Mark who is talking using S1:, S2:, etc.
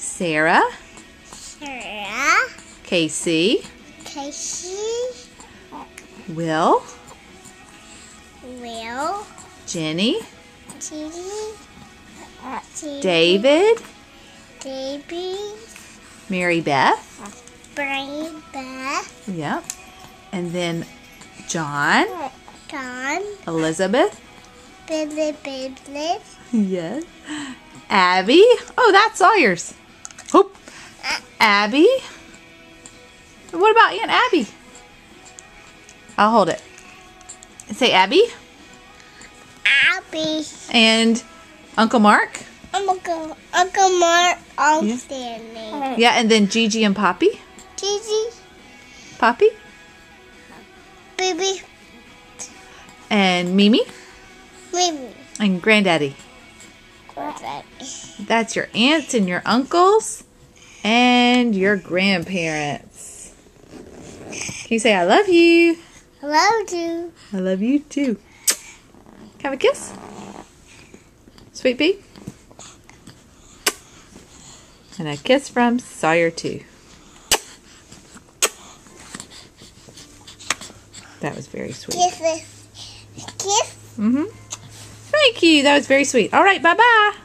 S1: Sarah.
S2: Sarah.
S1: Casey.
S2: Casey.
S1: Will.
S2: Will.
S1: Jenny.
S2: Jenny.
S1: David.
S2: David.
S1: Mary Beth.
S2: Brian. Beth.
S1: Yep. And then John.
S2: John.
S1: Elizabeth.
S2: Billy.
S1: Yes. Abby. Oh, that's Sawyer's. Hoop. Abby. What about Aunt Abby? I'll hold it. Say Abby.
S2: Abby.
S1: And Uncle Mark.
S2: Uncle Mark. Outstanding.
S1: Yeah, and then Gigi and Poppy.
S2: Gigi.
S1: Poppy.
S2: Baby.
S1: And Mimi.
S2: Mimi.
S1: And Granddaddy. That's your aunts and your uncles and your grandparents. Can you say I love you?
S2: I love you.
S1: I love you too. Have a kiss. Sweet pea. And a kiss from Sawyer too. That was very sweet.
S2: Kiss.
S1: Thank you. That was very sweet. All right. Bye-bye.